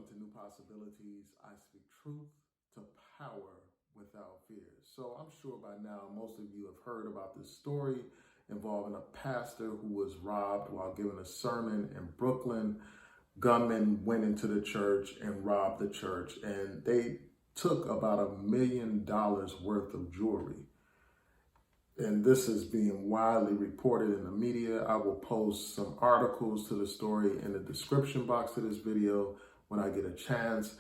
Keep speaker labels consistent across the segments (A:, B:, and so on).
A: Welcome to New Possibilities. I speak truth to power without fear. So I'm sure by now most of you have heard about this story involving a pastor who was robbed while giving a sermon in Brooklyn. Gunmen went into the church and robbed the church, and they took about $1 million worth of jewelry. And this is being widely reported in the media. I will post some articles to the story in the description box to this video when I get a chance.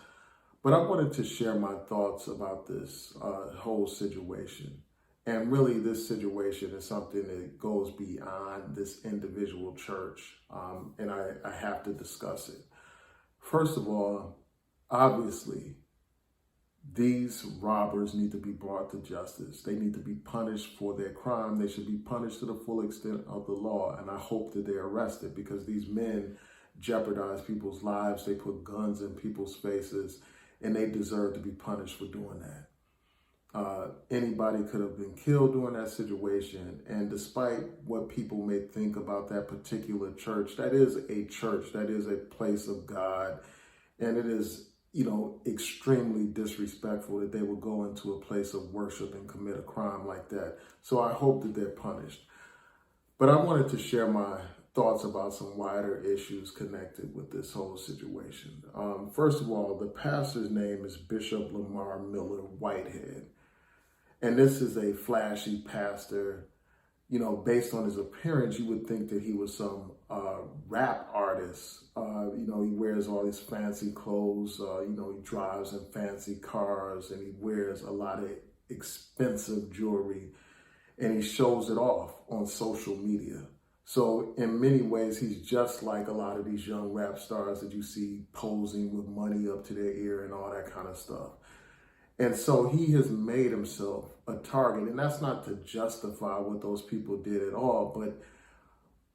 A: But I wanted to share my thoughts about this whole situation. And really, this situation is something that goes beyond this individual church, and I have to discuss it. First of all, obviously, these robbers need to be brought to justice. They need to be punished for their crime. They should be punished to the full extent of the law. And I hope that they're arrested, because these men jeopardize people's lives. They put guns in people's faces, and they deserve to be punished for doing that. Anybody could have been killed during that situation. And despite what people may think about that particular church, that is a church, that is a place of God. And it is, extremely disrespectful that they would go into a place of worship and commit a crime like that. So I hope that they're punished. But I wanted to share my thoughts about some wider issues connected with this whole situation. First of all, the pastor's name is Bishop Lamor Miller Whitehead. And this is a flashy pastor. Based on his appearance, you would think that he was some rap artist. He wears all these fancy clothes. He drives in fancy cars, and he wears a lot of expensive jewelry, and he shows it off on social media. So in many ways, he's just like a lot of these young rap stars that you see posing with money up to their ear and all that kind of stuff. And so he has made himself a target, and that's not to justify what those people did at all. But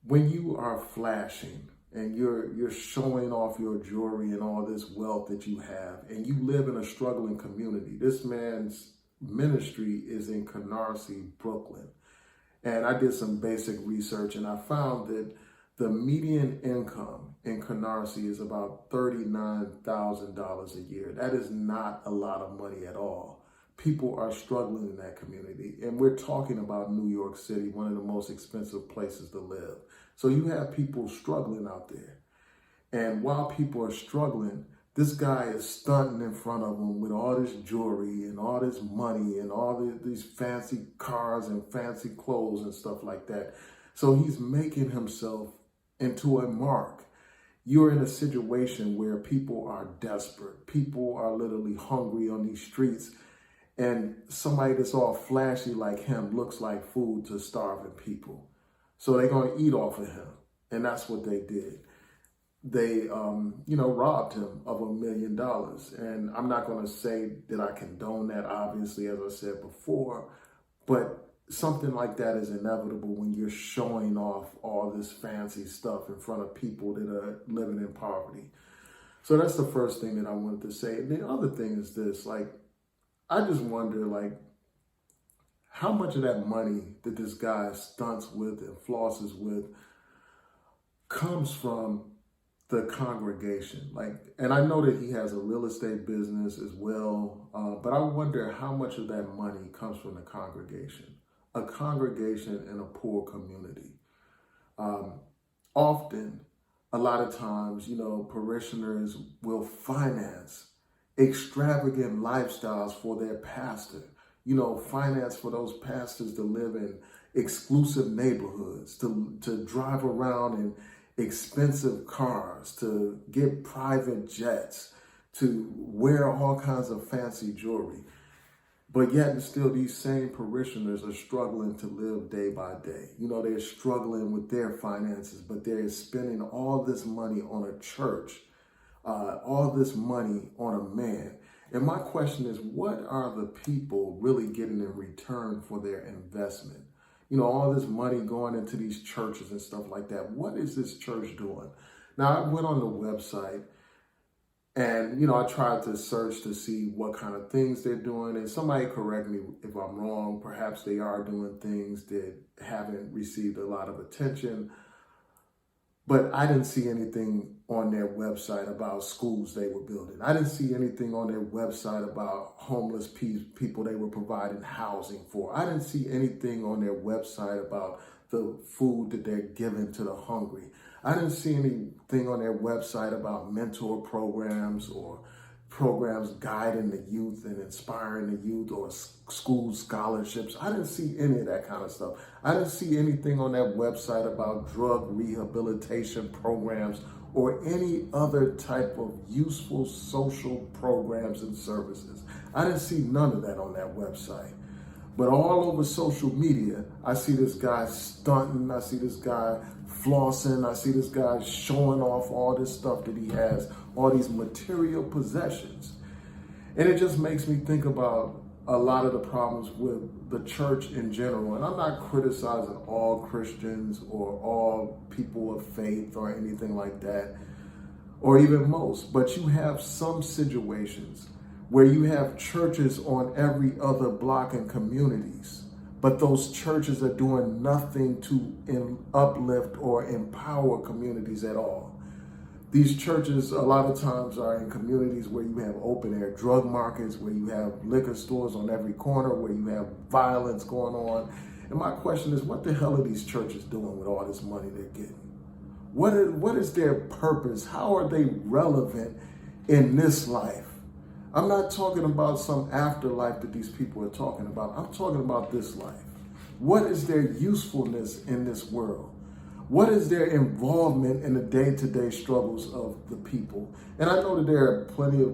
A: when you are flashing and you're showing off your jewelry and all this wealth that you have, and you live in a struggling community, this man's ministry is in Canarsie, Brooklyn. And I did some basic research, and I found that the median income in Canarsie is about $39,000 a year. That is not a lot of money at all. People are struggling in that community. And we're talking about New York City, one of the most expensive places to live. So you have people struggling out there. And while people are struggling, this guy is stunting in front of them with all this jewelry and all this money and all these fancy cars and fancy clothes and stuff like that. So he's making himself into a mark. You're in a situation where people are desperate. People are literally hungry on these streets. And somebody that's all flashy like him looks like food to starving people. So they're going to eat off of him. And that's what they did. They, robbed him of $1 million. And I'm not going to say that I condone that, obviously, as I said before, but something like that is inevitable when you're showing off all this fancy stuff in front of people that are living in poverty. So that's the first thing that I wanted to say. And the other thing is this, I just wonder, how much of that money that this guy stunts with and flosses with comes from the congregation. And I know that he has a real estate business as well, but I wonder how much of that money comes from the congregation. A congregation in a poor community. Often, a lot of times, parishioners will finance extravagant lifestyles for their pastor. Finance for those pastors to live in exclusive neighborhoods, to drive around in expensive cars, to get private jets, to wear all kinds of fancy jewelry. But yet and still, these same parishioners are struggling to live day by day. They're struggling with their finances, but they're spending all this money on a church, all this money on a man. And my question is, what are the people really getting in return for their investment? All this money going into these churches and stuff like that. What is this church doing? Now, I went on the website, and, I tried to search to see what kind of things they're doing. And somebody correct me if I'm wrong. Perhaps they are doing things that haven't received a lot of attention. But I didn't see anything on their website about schools they were building. I didn't see anything on their website about homeless people they were providing housing for. I didn't see anything on their website about the food that they're giving to the hungry. I didn't see anything on their website about mentor programs or programs guiding the youth and inspiring the youth or school scholarships. I didn't see any of that kind of stuff. I didn't see anything on that website about drug rehabilitation programs or any other type of useful social programs and services. I didn't see none of that on that website. But all over social media, I see this guy stunting, I see this guy flossing, I see this guy showing off all this stuff that he has, all these material possessions. And it just makes me think about a lot of the problems with the church in general. And I'm not criticizing all Christians or all people of faith or anything like that, or even most, but you have some situations where you have churches on every other block in communities, but those churches are doing nothing to uplift or empower communities at all. These churches a lot of times are in communities where you have open air drug markets, where you have liquor stores on every corner, where you have violence going on. And my question is, what the hell are these churches doing with all this money they're getting? What is their purpose? How are they relevant in this life? I'm not talking about some afterlife that these people are talking about. I'm talking about this life. What is their usefulness in this world? What is their involvement in the day-to-day struggles of the people? And I know that there are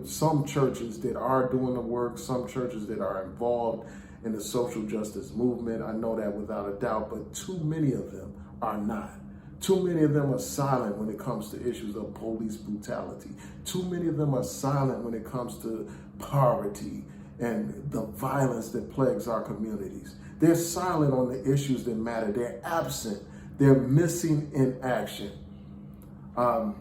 A: some churches that are doing the work, some churches that are involved in the social justice movement. I know that without a doubt, but too many of them are not. Too many of them are silent when it comes to issues of police brutality. Too many of them are silent when it comes to poverty and the violence that plagues our communities. They're silent on the issues that matter. They're absent. They're missing in action. While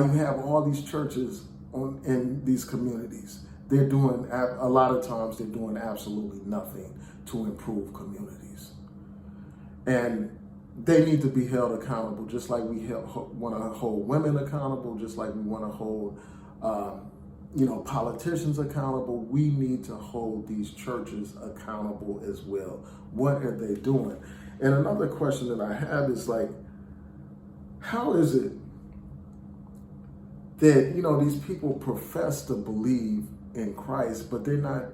A: you have all these churches in these communities, they're doing, a lot of times, they're doing absolutely nothing to improve communities. And they need to be held accountable, just like we want to hold women accountable, just like we want to hold, politicians accountable. We need to hold these churches accountable as well. What are they doing? And another question that I have is how is it that, these people profess to believe in Christ, but they're not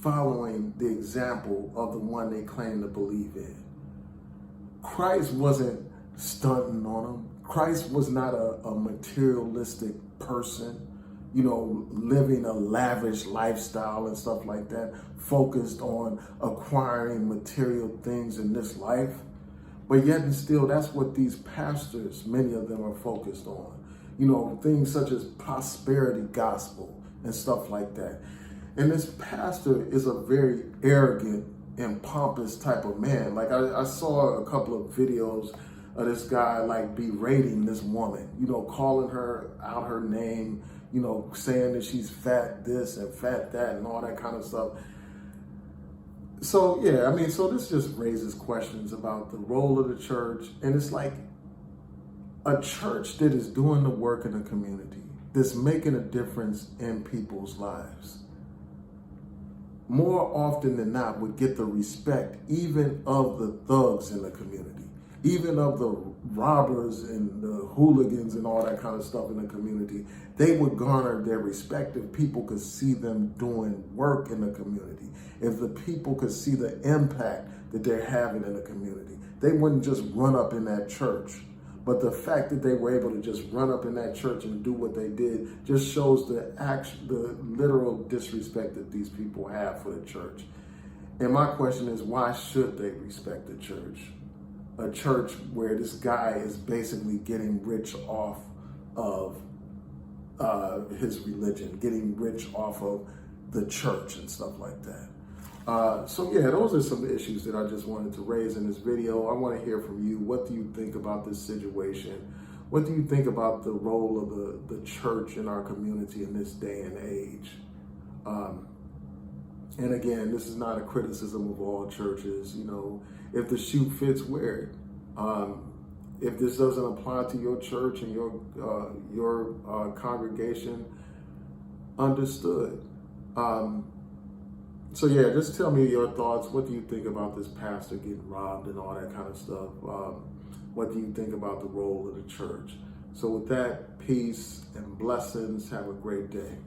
A: following the example of the one they claim to believe in? Christ wasn't stunting on them. Christ was not a materialistic person, living a lavish lifestyle and stuff like that, focused on acquiring material things in this life. But yet and still, that's what these pastors, many of them, are focused on. Things such as prosperity gospel and stuff like that. And this pastor is a very arrogant and pompous type of man. I saw a couple of videos of this guy berating this woman, calling her out her name, saying that she's fat this and fat that and all that kind of stuff. So so this just raises questions about the role of the church. And it's like a church that is doing the work in the community, that's making a difference in people's lives, more often than not would get the respect even of the thugs in the community, even of the robbers and the hooligans and all that kind of stuff in the community. They would garner their respect if people could see them doing work in the community, if the people could see the impact that they're having in the community. They wouldn't just run up in that church. But the fact that they were able to just run up in that church and do what they did just shows the literal disrespect that these people have for the church. And my question is, why should they respect the church? A church where this guy is basically getting rich off of his religion, getting rich off of the church and stuff like that. Those are some issues that I just wanted to raise in this video. I want to hear from you. What do you think about this situation? What do you think about the role of the church in our community in this day and age? And again, this is not a criticism of all churches. If the shoe fits, wear it. If this doesn't apply to your church and your congregation, understood. So yeah, just tell me your thoughts. What do you think about this pastor getting robbed and all that kind of stuff? What do you think about the role of the church? So with that, peace and blessings. Have a great day.